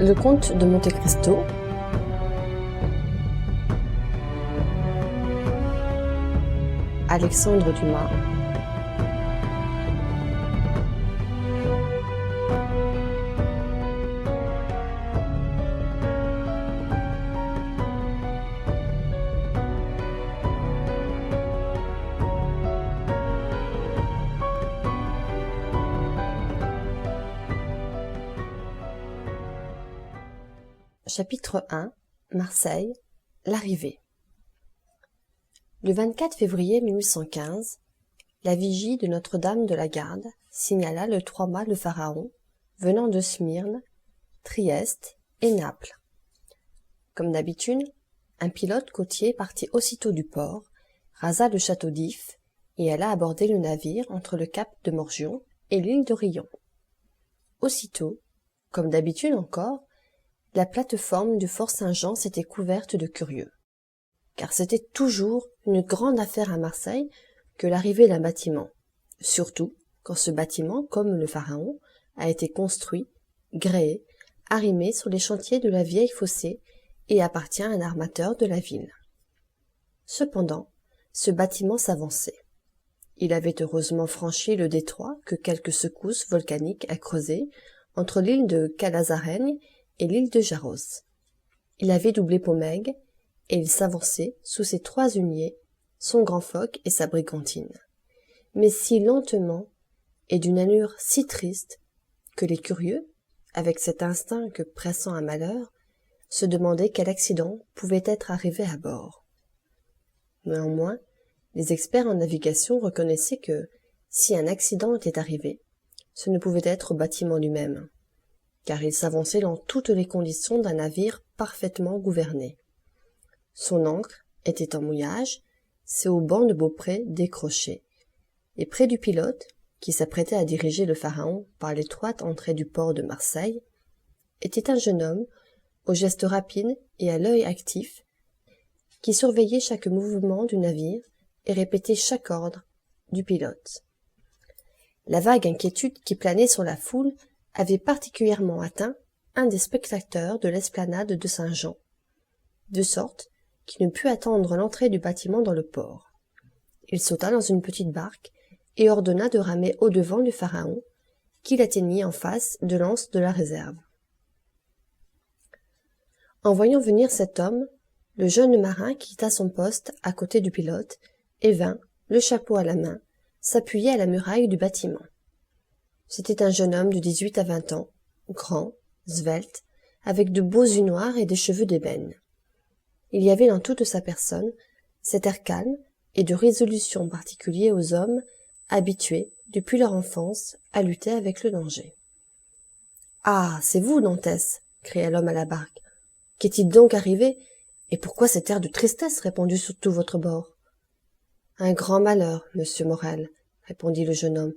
Le comte de Monte Cristo, Alexandre Dumas, Chapitre 1. Marseille. L'arrivée. Le 24 février 1815, la vigie de Notre-Dame de la Garde signala le 3 mâts le Pharaon, venant de Smyrne, Trieste et Naples. Comme d'habitude, un pilote côtier partit aussitôt du port, rasa le château d'If et alla aborder le navire entre le cap de Morgion et l'île de Rion. Aussitôt, comme d'habitude encore, la plate-forme du fort Saint-Jean s'était couverte de curieux, car c'était toujours une grande affaire à Marseille que l'arrivée d'un bâtiment, surtout quand ce bâtiment, comme le Pharaon, a été construit, gréé, arrimé sur les chantiers de la vieille fossée et appartient à un armateur de la ville. Cependant, ce bâtiment s'avançait. Il avait heureusement franchi le détroit que quelques secousses volcaniques a creusé entre l'île de Calazarègne et l'île de Jaros. Il avait doublé Pomègue, et il s'avançait sous ses 3 huniers, son grand foc et sa brigantine, mais si lentement et d'une allure si triste que les curieux, avec cet instinct que pressent un malheur, se demandaient quel accident pouvait être arrivé à bord. Néanmoins, les experts en navigation reconnaissaient que, si un accident était arrivé, ce ne pouvait être au bâtiment lui-même, car il s'avançait dans toutes les conditions d'un navire parfaitement gouverné. Son ancre était en mouillage, ses haubans de beaupré décrochés, et près du pilote, qui s'apprêtait à diriger le Pharaon par l'étroite entrée du port de Marseille, était un jeune homme, aux gestes rapides et à l'œil actif, qui surveillait chaque mouvement du navire et répétait chaque ordre du pilote. La vague inquiétude qui planait sur la foule avait particulièrement atteint un des spectateurs de l'esplanade de Saint-Jean, de sorte qu'il ne put attendre l'entrée du bâtiment dans le port. Il sauta dans une petite barque et ordonna de ramer au-devant du Pharaon, qu'il atteignit en face de l'anse de la réserve. En voyant venir cet homme, le jeune marin quitta son poste à côté du pilote et vint, le chapeau à la main, s'appuyer à la muraille du bâtiment. C'était un jeune homme de 18 à 20 ans, grand, svelte, avec de beaux yeux noirs et des cheveux d'ébène. Il y avait dans toute sa personne cet air calme et de résolution particulier aux hommes habitués, depuis leur enfance, à lutter avec le danger. « Ah, c'est vous, Dantès !» cria l'homme à la barque. « Qu'est-il donc arrivé ? Et pourquoi cet air de tristesse répandu sur tout votre bord ?»« Un grand malheur, monsieur Morel, » répondit le jeune homme.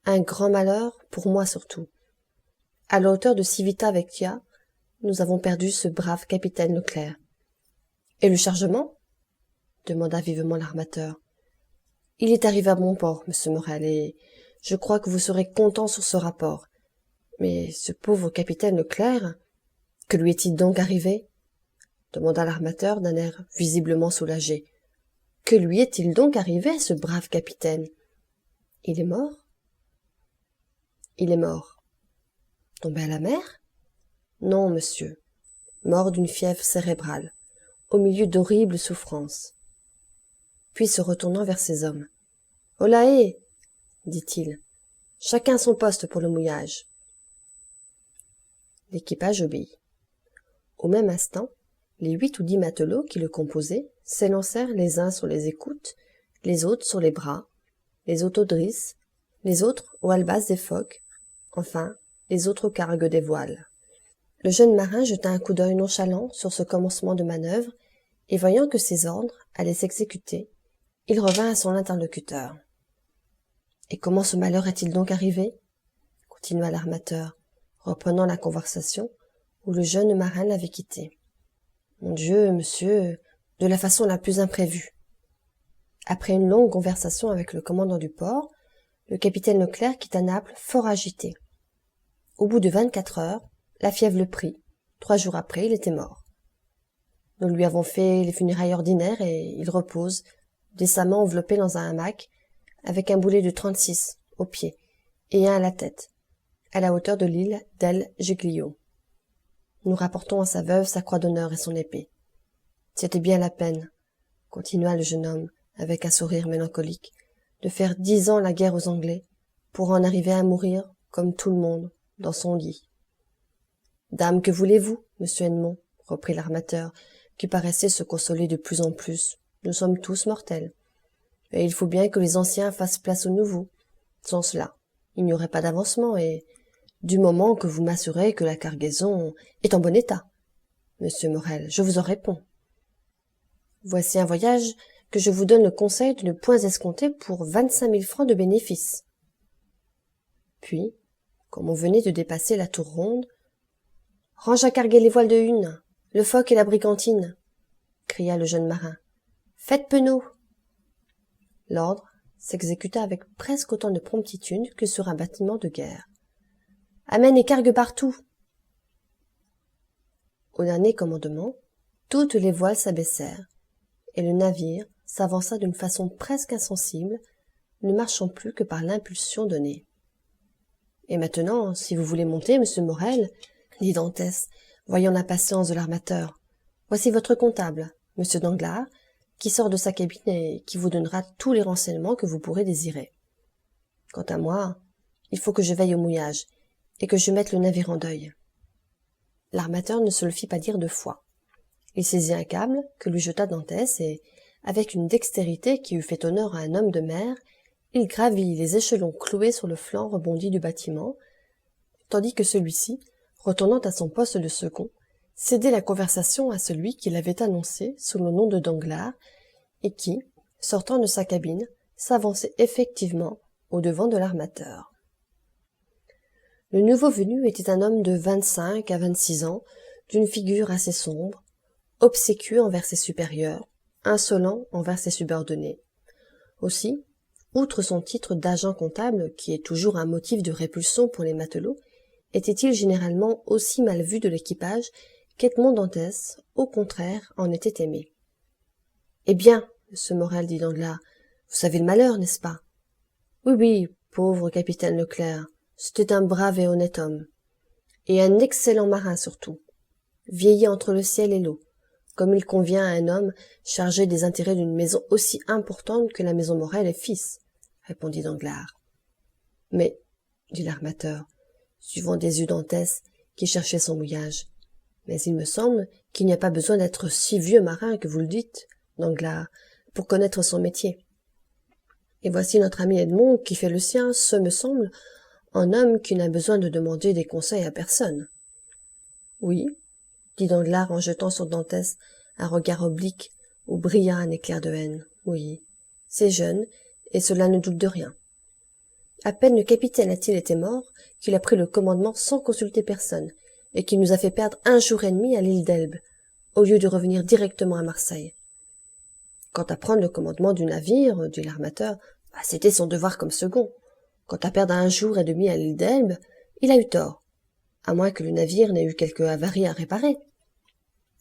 Un grand malheur, pour moi surtout. À la hauteur de Civita Vecchia, nous avons perdu ce brave capitaine Leclerc. Et le chargement ? Demanda vivement l'armateur. Il est arrivé à bon port, monsieur Morel, et je crois que vous serez content sur ce rapport. Mais ce pauvre capitaine Leclerc, que lui est-il donc arrivé ? Demanda l'armateur d'un air visiblement soulagé. Que lui est-il donc arrivé à ce brave capitaine ? Il est mort ? Il est mort. Tombé à la mer ? Non, monsieur. Mort d'une fièvre cérébrale, au milieu d'horribles souffrances. Puis se retournant vers ses hommes. « Holàhée !» dit-il. « Chacun son poste pour le mouillage. » L'équipage obéit. Au même instant, les 8 ou 10 matelots qui le composaient s'élancèrent les uns sur les écoutes, les autres sur les bras, les autres aux drisses, les autres aux halebasses des focs, enfin, les autres aux cargues des voiles. Le jeune marin jeta un coup d'œil nonchalant sur ce commencement de manœuvre, et voyant que ses ordres allaient s'exécuter, il revint à son interlocuteur. « Et comment ce malheur est-il donc arrivé ?» continua l'armateur, reprenant la conversation où le jeune marin l'avait quitté. « Mon Dieu, monsieur, de la façon la plus imprévue. » Après une longue conversation avec le commandant du port, le capitaine Leclerc quitta Naples fort agité. Au bout de 24 heures, la fièvre le prit, 3 jours après, il était mort. Nous lui avons fait les funérailles ordinaires et il repose, décemment enveloppé dans un hamac, avec un boulet de 36 au pied et un à la tête, à la hauteur de l'île d'El Giglio. Nous rapportons à sa veuve sa croix d'honneur et son épée. C'était bien la peine, continua le jeune homme, avec un sourire mélancolique, de faire 10 ans la guerre aux Anglais, pour en arriver à mourir, comme tout le monde, dans son lit. Dame, que voulez-vous, monsieur Edmond, reprit l'armateur, qui paraissait se consoler de plus en plus. Nous sommes tous mortels. Et il faut bien que les anciens fassent place aux nouveaux. Sans cela, il n'y aurait pas d'avancement, et du moment que vous m'assurez que la cargaison est en bon état. Monsieur Morel, je vous en réponds. Voici un voyage que je vous donne le conseil de ne point escompter pour 25 000 francs de bénéfice. Puis, comme on venait de dépasser la tour ronde, « Range à carguer les voiles de une, le foc et la brigantine !» cria le jeune marin. « Faites penaud !» L'ordre s'exécuta avec presque autant de promptitude que sur un bâtiment de guerre. « Amène et cargue partout !» Au dernier commandement, toutes les voiles s'abaissèrent, et le navire s'avança d'une façon presque insensible, ne marchant plus que par l'impulsion donnée. « Et maintenant, si vous voulez monter, monsieur Morel, dit Dantès, voyant l'impatience de l'armateur, voici votre comptable, monsieur Danglars, qui sort de sa cabine et qui vous donnera tous les renseignements que vous pourrez désirer. Quant à moi, il faut que je veille au mouillage et que je mette le navire en deuil. » L'armateur ne se le fit pas dire 2 fois. Il saisit un câble que lui jeta Dantès et, avec une dextérité qui eût fait honneur à un homme de mer, il gravit les échelons cloués sur le flanc rebondi du bâtiment, tandis que celui-ci, retournant à son poste de second, cédait la conversation à celui qui l'avait annoncé sous le nom de Danglars et qui, sortant de sa cabine, s'avançait effectivement au-devant de l'armateur. Le nouveau venu était un homme de 25 à 26 ans, d'une figure assez sombre, obséquieux envers ses supérieurs, insolent envers ses subordonnés. Aussi, outre son titre d'agent comptable, qui est toujours un motif de répulsion pour les matelots, était-il généralement aussi mal vu de l'équipage qu'Edmond Dantès, au contraire, en était aimé. « Eh bien, monsieur Morel, dit Danglars, vous savez le malheur, n'est-ce pas ?»« Oui, oui, pauvre capitaine Leclerc, c'était un brave et honnête homme. Et un excellent marin surtout, vieilli entre le ciel et l'eau, comme il convient à un homme chargé des intérêts d'une maison aussi importante que la maison Morel et fils, répondit Danglars. Mais, dit l'armateur, suivant des yeux Dantès, qui cherchait son mouillage, mais il me semble qu'il n'y a pas besoin d'être si vieux marin que vous le dites, Danglars, pour connaître son métier. Et voici notre ami Edmond qui fait le sien, ce me semble, en homme qui n'a besoin de demander des conseils à personne. Oui, dit Danglars en jetant sur Dantès un regard oblique où brilla un éclair de haine. Oui, c'est jeune, et cela ne doute de rien. À peine le capitaine a-t-il été mort qu'il a pris le commandement sans consulter personne, et qu'il nous a fait perdre 1 jour et demi à l'île d'Elbe, au lieu de revenir directement à Marseille. Quant à prendre le commandement du navire, dit l'armateur, c'était son devoir comme second. Quant à perdre 1 jour et demi à l'île d'Elbe, il a eu tort, à moins que le navire n'ait eu quelque avarie à réparer.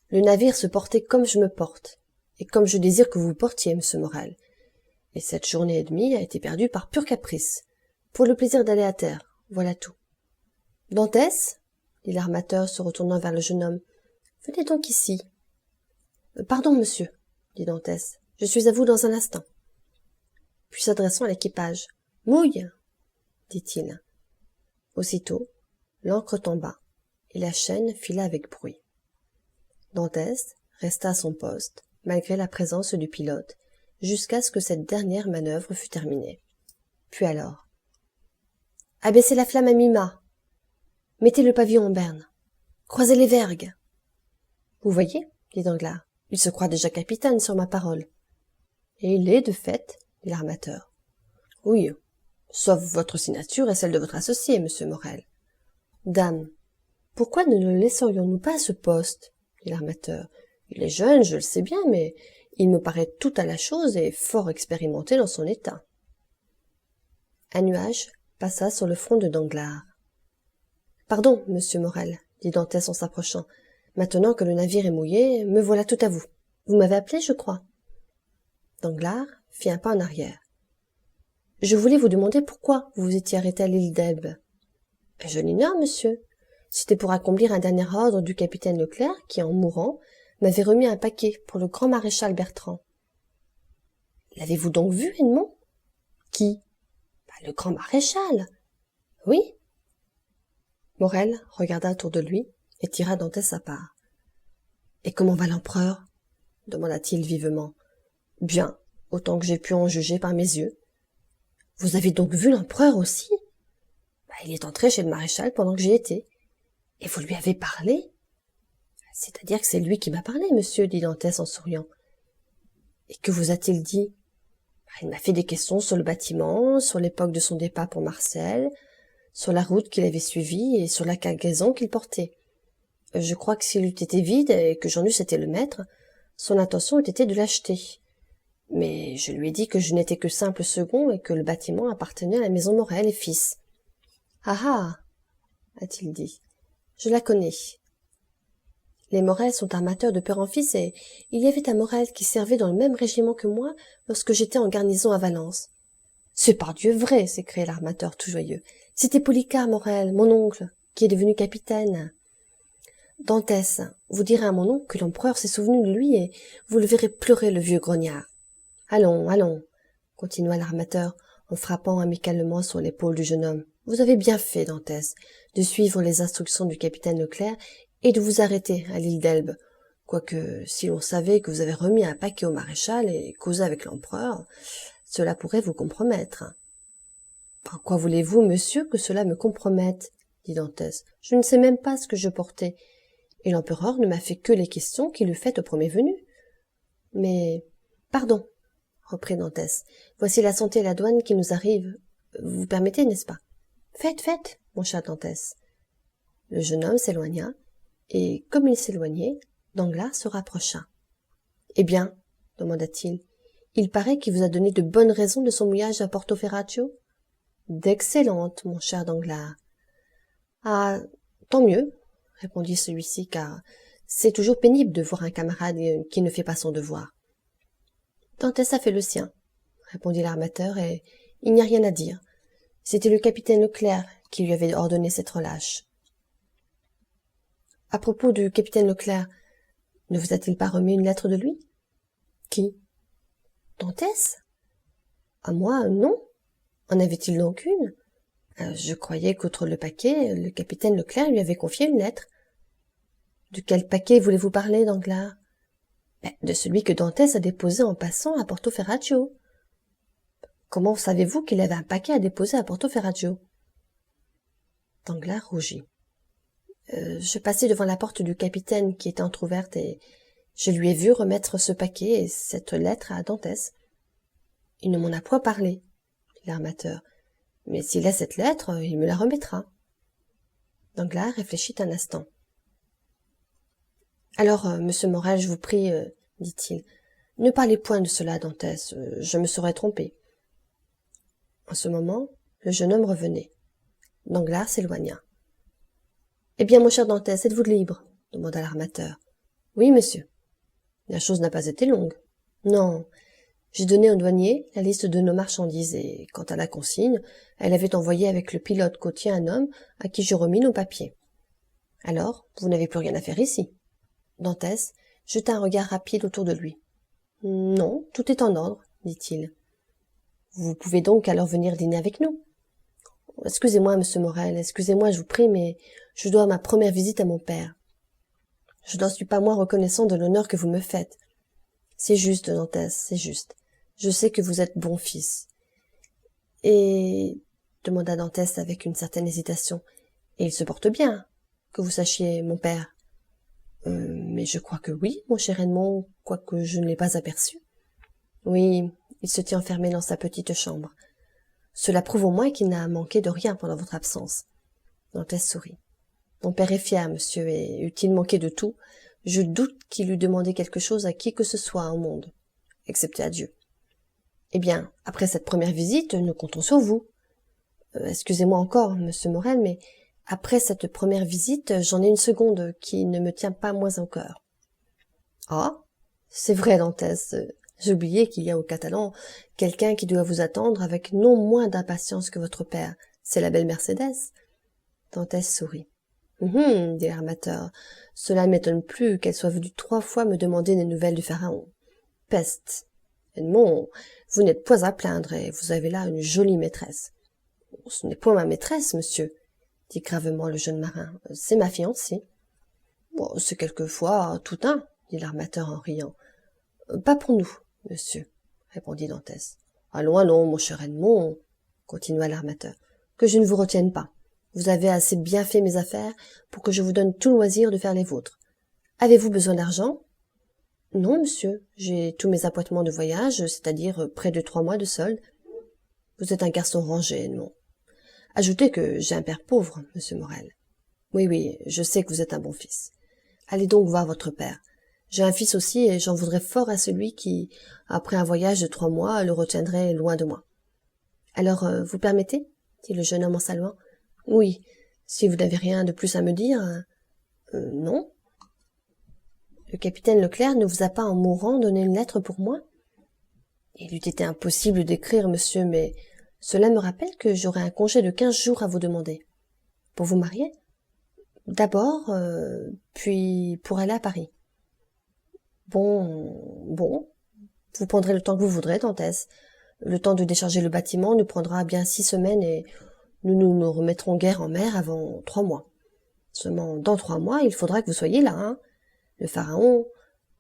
Le navire se portait comme je me porte, et comme je désire que vous vous portiez, monsieur Morel. Et cette journée et demie a été perdue par pur caprice, pour le plaisir d'aller à terre, voilà tout. Dantès, dit l'armateur se retournant vers le jeune homme, venez donc ici. Pardon, monsieur, dit Dantès, je suis à vous dans un instant. Puis s'adressant à l'équipage, mouille, dit-il. Aussitôt, l'ancre tomba, et la chaîne fila avec bruit. Dantès resta à son poste, malgré la présence du pilote, jusqu'à ce que cette dernière manœuvre fût terminée. Puis alors, « Abaissez la flamme à mi-mât, mettez le pavillon en berne, croisez les vergues. »« Vous voyez, dit Danglars, il se croit déjà capitaine sur ma parole. »« Et il est, de fait, dit l'armateur. »« Oui, sauf votre signature et celle de votre associé, monsieur Morel. »« Dame, pourquoi ne le laisserions-nous pas à ce poste ?» dit l'armateur. « Il est jeune, je le sais bien, mais il me paraît tout à la chose et fort expérimenté dans son état. » Un nuage passa sur le front de Danglars. « Pardon, monsieur Morel, dit Dantès en s'approchant, Maintenant que le navire est mouillé, me voilà tout à vous. Vous m'avez appelé, je crois. » Danglars fit un pas en arrière. « Je voulais vous demander pourquoi vous vous étiez arrêté à l'île d'Elbe. »« Je l'ignore, monsieur. C'était pour accomplir un dernier ordre du capitaine Leclerc qui, en mourant, m'avait remis un paquet pour le grand maréchal Bertrand. »« L'avez-vous donc vu, Edmond ?»« Qui ?»« Le grand maréchal. »« Oui. » Morel regarda autour de lui et tira Dantès à part. « Et comment va l'empereur ?» demanda-t-il vivement. « Bien, autant que j'ai pu en juger par mes yeux. »« Vous avez donc vu l'empereur aussi ?»« Il est entré chez le maréchal pendant que j'y étais. »« Et vous lui avez parlé ?»« C'est-à-dire que c'est lui qui m'a parlé, monsieur, dit Dantès en souriant. »« Et que vous a-t-il dit ?»« Il m'a fait des questions sur le bâtiment, sur l'époque de son départ pour Marseille, sur la route qu'il avait suivie et sur la cargaison qu'il portait. Je crois que s'il eût été vide et que j'en eusse été le maître, son intention eût été de l'acheter. Mais je lui ai dit que je n'étais que simple second et que le bâtiment appartenait à la maison Morel et fils. « Ah ah !» a-t-il dit. « Je la connais. Les Morel sont armateurs de père en fils et il y avait un Morel qui servait dans le même régiment que moi lorsque j'étais en garnison à Valence. »« C'est pardieu vrai !» s'écriait l'armateur tout joyeux. « C'était Policar Morel, mon oncle, qui est devenu capitaine. » Dantès, vous direz à mon oncle que l'empereur s'est souvenu de lui et vous le verrez pleurer, le vieux grognard. Allons, allons, continua l'armateur en frappant amicalement sur l'épaule du jeune homme. Vous avez bien fait, Dantès, de suivre les instructions du capitaine Leclerc et de vous arrêter à l'île d'Elbe, quoique si l'on savait que vous avez remis un paquet au maréchal et causé avec l'empereur, cela pourrait vous compromettre. En quoi voulez-vous, monsieur, que cela me compromette, dit Dantès. Je ne sais même pas ce que je portais, et l'empereur ne m'a fait que les questions qu'il eût faites au premier venu. Mais, pardon, reprit Dantès, voici la santé et la douane qui nous arrivent. Vous permettez, n'est-ce pas? Faites, faites, mon cher Dantès. Le jeune homme s'éloigna, et comme il s'éloignait, Danglars se rapprocha. Eh bien, demanda-t-il, il paraît qu'il vous a donné de bonnes raisons de son mouillage à Porto Ferracio? D'excellentes, mon cher Danglars. Ah, tant mieux, répondit celui-ci, car c'est toujours pénible de voir un camarade qui ne fait pas son devoir. Dantès a fait le sien, répondit l'armateur, et il n'y a rien à dire. C'était le capitaine Leclerc qui lui avait ordonné cette relâche. À propos du capitaine Leclerc, ne vous a-t-il pas remis une lettre de lui? Qui? Dantès? À moi, non. En avait-il donc une? Je croyais qu'outre le paquet, le capitaine Leclerc lui avait confié une lettre. De quel paquet voulez-vous parler, Danglars? De celui que Dantès a déposé en passant à Porto Ferracio. Comment savez-vous qu'il avait un paquet à déposer à Porto Ferracio? Danglars rougit. Je passais devant la porte du capitaine qui était entr'ouverte et je lui ai vu remettre ce paquet et cette lettre à Dantès. Il ne m'en a point parlé, dit l'armateur, mais s'il a cette lettre, il me la remettra. Danglars réfléchit un instant. Alors, monsieur Morel, je vous prie, dit-il, ne parlez point de cela, Dantès, je me serais trompé. En ce moment, le jeune homme revenait. Danglars s'éloigna. « Eh bien, mon cher Dantès, êtes-vous libre ?» demanda l'armateur. « Oui, monsieur. » La chose n'a pas été longue. Non, j'ai donné au douanier la liste de nos marchandises et, quant à la consigne, elle avait envoyé avec le pilote côtier un homme à qui je remis nos papiers. Alors, vous n'avez plus rien à faire ici. Dantès jeta un regard rapide autour de lui. « Non, tout est en ordre, dit-il. Vous pouvez donc alors venir dîner avec nous. Excusez-moi, monsieur Morel, excusez-moi, je vous prie, mais je dois ma première visite à mon père. Je n'en suis pas moins reconnaissant de l'honneur que vous me faites. C'est juste, Dantès, c'est juste. Je sais que vous êtes bon fils. Et, demanda Dantès avec une certaine hésitation, et il se porte bien, que vous sachiez, mon père. Mais je crois que oui, mon cher Edmond, quoique je ne l'ai pas aperçu. Oui, il se tient enfermé dans sa petite chambre. Cela prouve au moins qu'il n'a manqué de rien pendant votre absence. Dantès sourit. Mon père est fier, monsieur, et eût-il manqué de tout, je doute qu'il eût demandé quelque chose à qui que ce soit au monde, excepté à Dieu. Eh bien, après cette première visite, nous comptons sur vous. Excusez-moi encore, monsieur Morel, mais Après cette première visite, j'en ai une seconde qui ne me tient pas moins au cœur. Ah, c'est vrai, Dantès. J'ai oublié qu'il y a au Catalan quelqu'un qui doit vous attendre avec non moins d'impatience que votre père. C'est la belle Mercédès. Dantès sourit. Dit l'armateur. Cela m'étonne plus qu'elle soit venue 3 fois me demander des nouvelles du pharaon. Peste. Edmond, vous n'êtes point à plaindre et vous avez là une jolie maîtresse. Ce n'est point ma maîtresse, monsieur, dit gravement le jeune marin. C'est ma fiancée. Bon, c'est quelquefois tout un, dit l'armateur en riant. Pas pour nous, monsieur, répondit Dantès. Allons, allons, mon cher Edmond, continua l'armateur, que je ne vous retienne pas. Vous avez assez bien fait mes affaires pour que je vous donne tout loisir de faire les vôtres. Avez-vous besoin d'argent? Non, monsieur, j'ai tous mes appointements de voyage, c'est-à-dire près de 3 mois de solde. Vous êtes un garçon rangé, non? Ajoutez que j'ai un père pauvre, monsieur Morel. Oui, oui, je sais que vous êtes un bon fils. Allez donc voir votre père. J'ai un fils aussi et j'en voudrais fort à celui qui, après un voyage de 3 mois, le retiendrait loin de moi. Alors, vous permettez? Dit le jeune homme en saluant. Oui, si vous n'avez rien de plus à me dire. Non. Le capitaine Leclerc ne vous a pas en mourant donné une lettre pour moi? Il eût été impossible d'écrire, monsieur, mais cela me rappelle que j'aurai un congé de 15 jours à vous demander. Pour vous marier? D'abord, puis pour aller à Paris. Bon, vous prendrez le temps que vous voudrez, Dantès. Le temps de décharger le bâtiment nous prendra bien 6 semaines et nous remettrons guère en mer avant 3 mois. Seulement, dans 3 mois, il faudra que vous soyez là, hein. Le pharaon,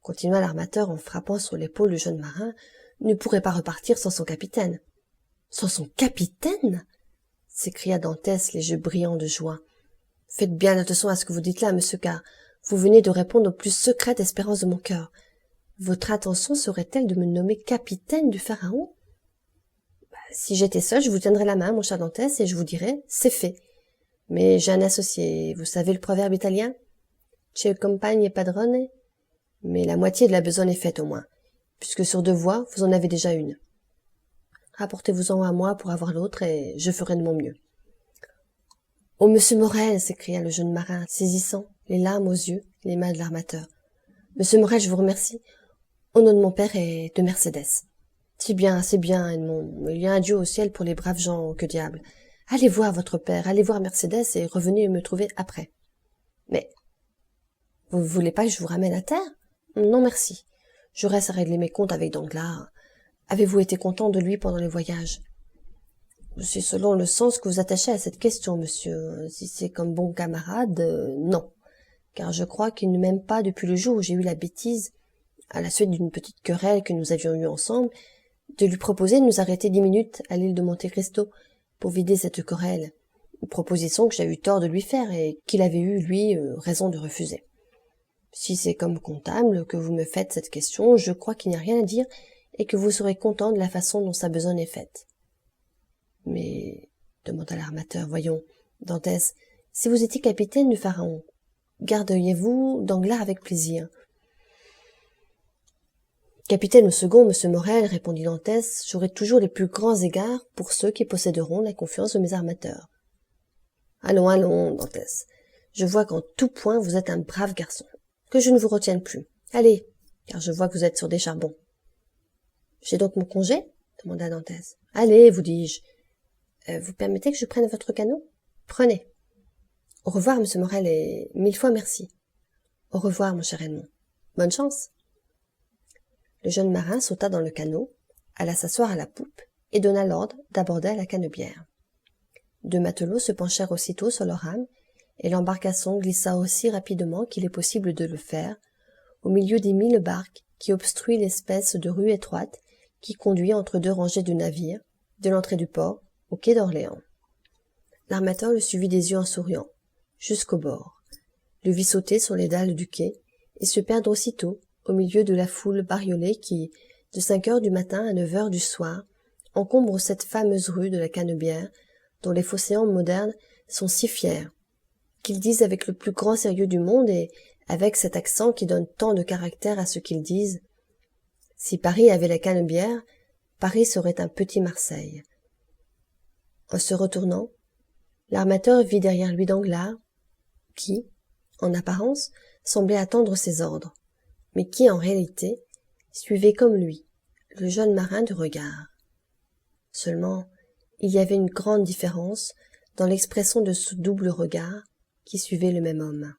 continua l'armateur en frappant sur l'épaule du jeune marin, ne pourrait pas repartir sans son capitaine. Sans son capitaine? S'écria Dantès, les yeux brillants de joie. Faites bien attention à ce que vous dites là, monsieur, car vous venez de répondre aux plus secrètes espérances de mon cœur. Votre intention serait-elle de me nommer capitaine du pharaon? Si j'étais seul, je vous tiendrais la main, mon cher Dantès, et je vous dirais, c'est fait. Mais j'ai un associé, vous savez le proverbe italien? C'è compagne padrone? Mais la moitié de la besogne est faite au moins, puisque sur 2 voies, vous en avez déjà une. Rapportez-vous-en à moi pour avoir l'autre, et je ferai de mon mieux. Oh, monsieur Morel, s'écria le jeune marin, saisissant, les larmes aux yeux, les mains de l'armateur. Monsieur Morel, je vous remercie, au nom de mon père et de Mercédès. C'est bien, Edmond, il y a un Dieu au ciel pour les braves gens, que diable. Allez voir votre père, allez voir Mercédès et revenez me trouver après. Mais, vous ne voulez pas que je vous ramène à terre? Non, merci. Je reste à régler mes comptes avec Danglars. Avez-vous été content de lui pendant les voyages? C'est selon le sens que vous attachez à cette question, monsieur. Si c'est comme bon camarade, non. Car je crois qu'il ne m'aime pas depuis le jour où j'ai eu la bêtise, à la suite d'une petite querelle que nous avions eue ensemble, de lui proposer de nous arrêter 10 minutes à l'île de Monte Cristo pour vider cette querelle. Une proposition que j'ai eu tort de lui faire et qu'il avait eu, lui, raison de refuser. Si c'est comme comptable que vous me faites cette question, je crois qu'il n'y a rien à dire et que vous serez content de la façon dont sa besogne est faite. Mais, demanda l'armateur, voyons, Dantès, si vous étiez capitaine du pharaon, garderiez-vous Danglars avec plaisir? Capitaine au second, monsieur Morel, répondit Dantès, j'aurai toujours les plus grands égards pour ceux qui posséderont la confiance de mes armateurs. Allons, allons, Dantès, je vois qu'en tout point vous êtes un brave garçon, que je ne vous retienne plus. Allez, car je vois que vous êtes sur des charbons. J'ai donc mon congé? Demanda Dantès. Allez, vous dis-je. Vous permettez que je prenne votre canot? Prenez. Au revoir, monsieur Morel, et 1000 fois merci. Au revoir, mon cher Edmond. Bonne chance. Le jeune marin sauta dans le canot, alla s'asseoir à la poupe, et donna l'ordre d'aborder à la canebière. 2 matelots se penchèrent aussitôt sur leur rame, et l'embarcation glissa aussi rapidement qu'il est possible de le faire, au milieu des 1000 barques qui obstruent l'espèce de rue étroite qui conduit entre 2 rangées de navires, de l'entrée du port au quai d'Orléans. L'armateur le suivit des yeux en souriant, jusqu'au bord, le vit sauter sur les dalles du quai et se perdre aussitôt au milieu de la foule bariolée qui, de 5 heures du matin à 9 heures du soir, encombre cette fameuse rue de la Canebière, dont les phocéens modernes sont si fiers, qu'ils disent avec le plus grand sérieux du monde et avec cet accent qui donne tant de caractère à ce qu'ils disent. Si Paris avait la Canebière, Paris serait un petit Marseille. En se retournant, L'armateur vit derrière lui Danglars, qui, en apparence, semblait attendre ses ordres, mais qui, en réalité, suivait comme lui, le jeune marin du regard. Seulement, il y avait une grande différence dans l'expression de ce double regard qui suivait le même homme.